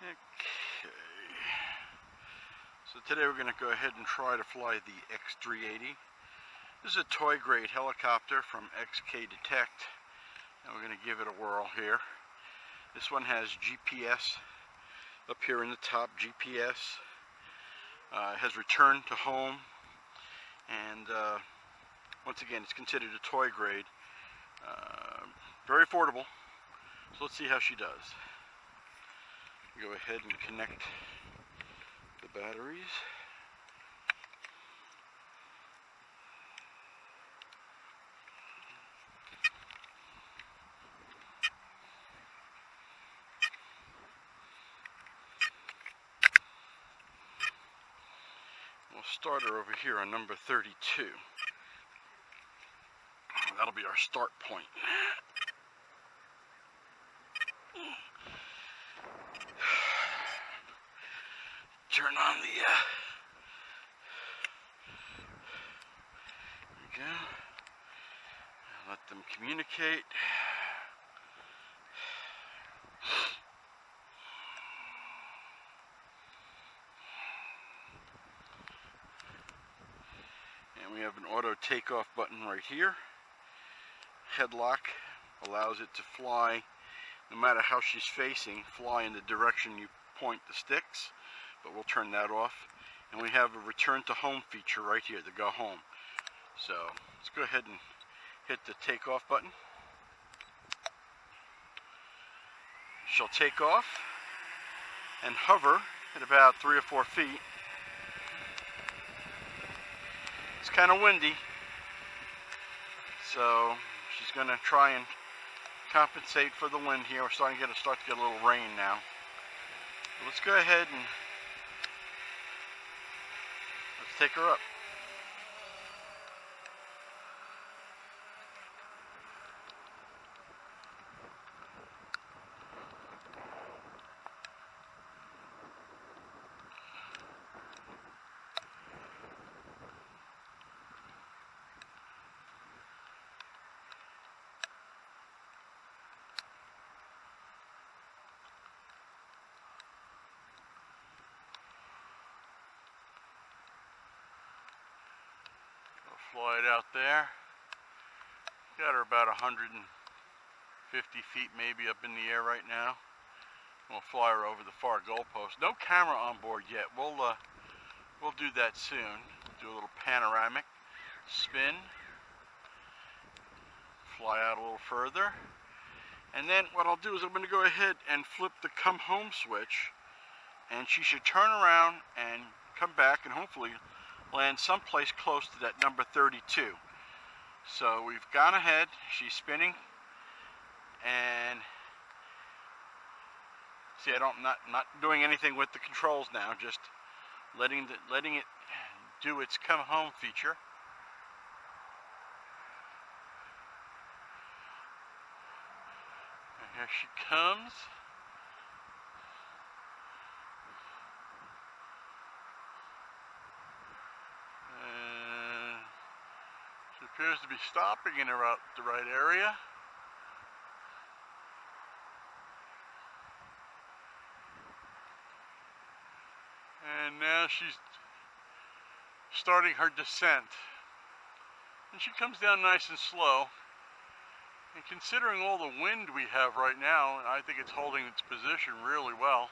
Okay, so today we're going to go ahead and try to fly the X-380. This is a toy grade helicopter from XK-Detect, and we're going to give it a whirl here. This one has GPS up here in the top, GPS. It has return to home, and once again it's considered a toy grade. Very affordable, so let's see how she does. Go ahead and connect the batteries. We'll start her over here on number 32. That'll be our start point. Turn on the, there we go. Let them communicate. And we have an auto takeoff button right here. Headlock allows it to fly, no matter how she's facing, fly in the direction you point the sticks. But we'll turn that off. And we have a return to home feature right here to go home. So let's go ahead and hit the takeoff button. She'll take off and hover at about 3 or 4 feet. It's kind of windy, so she's going to try and compensate for the wind here. We're starting to start to get a little rain now. But let's go ahead and let's take her up. Fly it out there. Got her about 150 feet maybe up in the air right now. We'll fly her over the far goalpost. No camera on board yet. We'll do that soon. Do a little panoramic spin. Fly out a little further. And then what I'll do is I'm going to go ahead and flip the come home switch, and she should turn around and come back and hopefully land someplace close to that number 32. So we've gone ahead, she's spinning, and see, I'm not doing anything with the controls now, just letting it do its come home feature. And here she comes. Appears to be stopping in about the right area. And now she's starting her descent. And she comes down nice and slow. And considering all the wind we have right now, I think it's holding its position really well.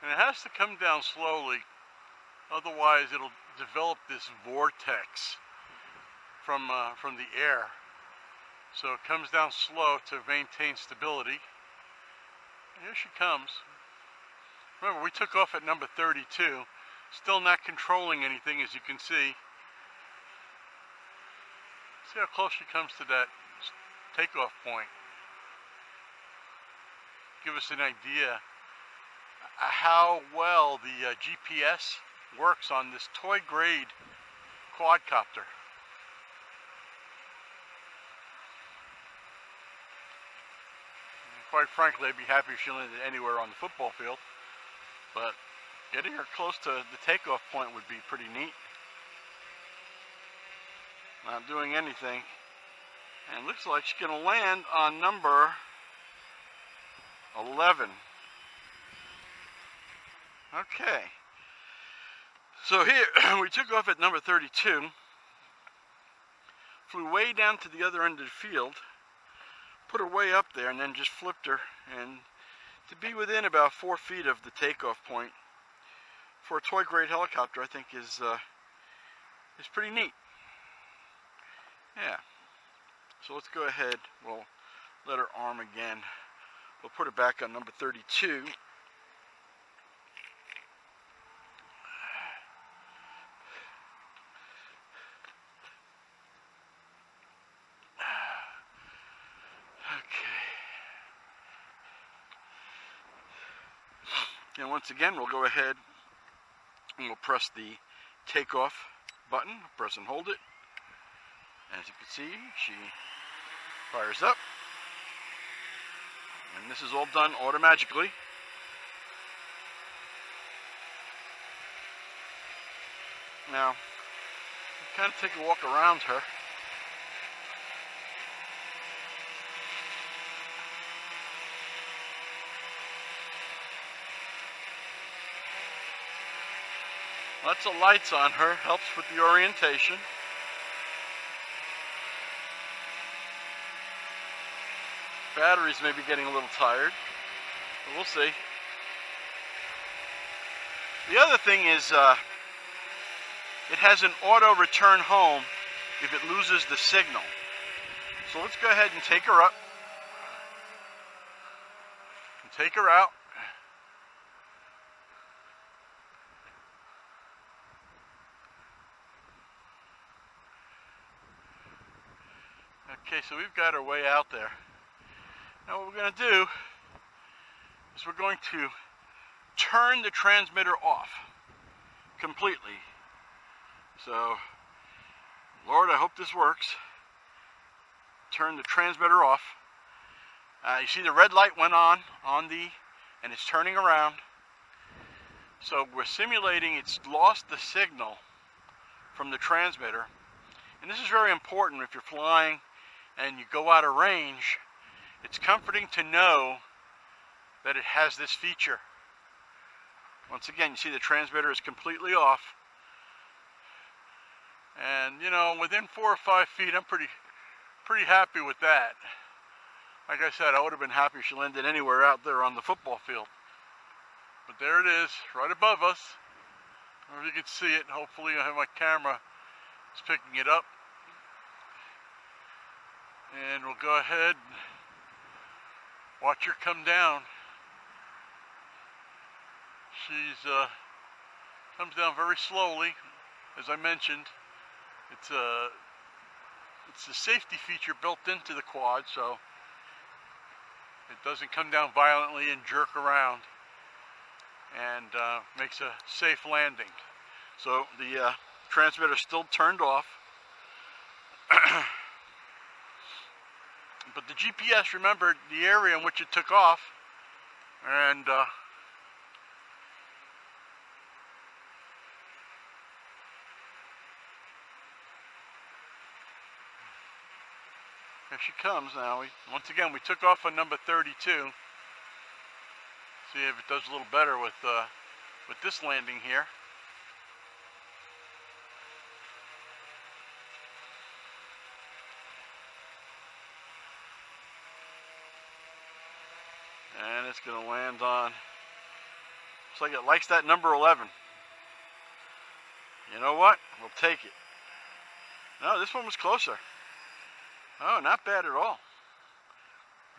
And it has to come down slowly, otherwise it'll develop this vortex from the air. So it comes down slow to maintain stability. And here she comes. Remember, we took off at number 32, still not controlling anything, as you can see. See how close she comes to that takeoff point. Give us an idea how well the GPS works on this toy grade quadcopter. quite frankly, I'd be happy if she landed anywhere on the football field. But getting her close to the takeoff point would be pretty neat. Not doing anything. And it looks like she's going to land on number 11. Okay. So here, we took off at number 32. Flew way down to the other end of the field. Put her way up there and then just flipped her. And to be within about 4 feet of the takeoff point for a toy-grade helicopter, I think is pretty neat. Yeah. So let's go ahead. We'll let her arm again. We'll put her back on number 32. And once again, we'll go ahead and we'll press the takeoff button, press and hold it. As you can see, she fires up. And this is all done automatically. Now, kind of take a walk around her. Lots of lights on her, helps with the orientation. Batteries may be getting a little tired, but we'll see. The other thing is it has an auto return home if it loses the signal. So let's go ahead and take her up and take her out. Okay, so we've got her way out there. Now what we're going to do is we're going to turn the transmitter off completely. So, Lord, I hope this works. Turn the transmitter off. You see the red light went on and it's turning around. So we're simulating it's lost the signal from the transmitter. And this is very important if you're flying and you go out of range. It's comforting to know that it has this feature. Once again, you see the transmitter is completely off. And, you know, within 4 or 5 feet, I'm pretty happy with that. Like I said, I would have been happy if she landed anywhere out there on the football field. But there it is, right above us. I don't know if you can see it. Hopefully I have my camera. It's picking it up. And we'll go ahead and watch her come down. She's comes down very slowly, as I mentioned. It's a safety feature built into the quad, so it doesn't come down violently and jerk around, and makes a safe landing. So the transmitter is still turned off. But the GPS remembered the area in which it took off, and there she comes now. Once again, we took off on number 32. See if it does a little better with this landing here. And it's going to land on, looks like it likes that number 11. You know what? We'll take it. No, this one was closer. Oh, not bad at all.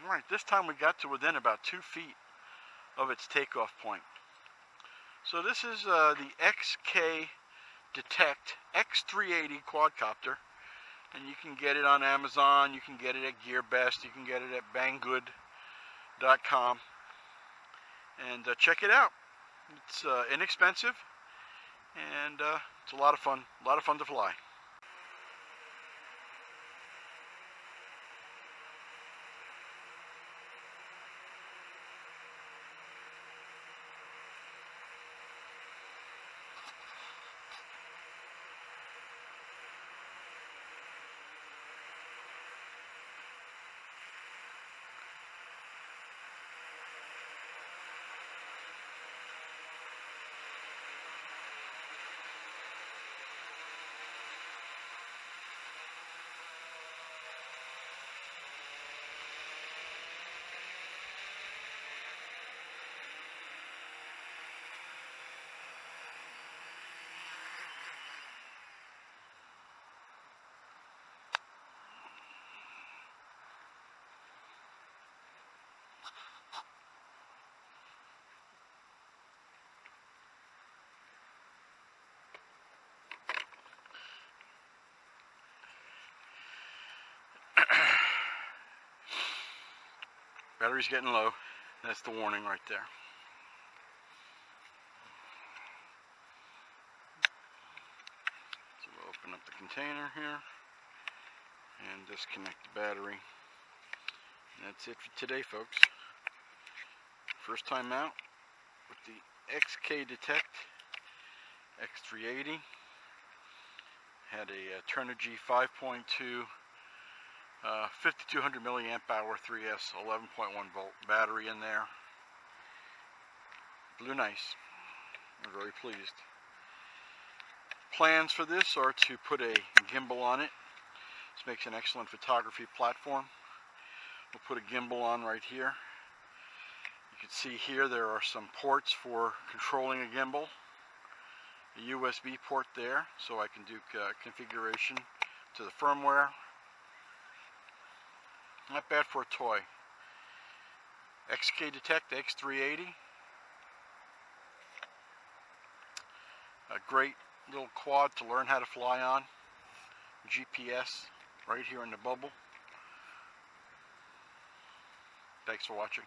All right, this time we got to within about 2 feet of its takeoff point. So this is the XK-Detect X-380 Quadcopter. And you can get it on Amazon, you can get it at GearBest, you can get it at Banggood.com, and check it out. It's inexpensive, and it's a lot of fun to fly. Battery's getting low. That's the warning right there. So we'll open up the container here and disconnect the battery. And that's it for today, folks. First time out with the XK-Detect X-380. Had a Turnigy 5.2 5200 milliamp hour 3S 11.1 volt battery in there. Blew nice. I'm very pleased. Plans for this are to put a gimbal on it. This makes an excellent photography platform. We'll put a gimbal on right here. You can see here there are some ports for controlling a gimbal. A USB port there, so I can do configuration to the firmware. Not bad for a toy. XK-Detect X-380. A great little quad to learn how to fly on. GPS right here in the bubble. Thanks for watching.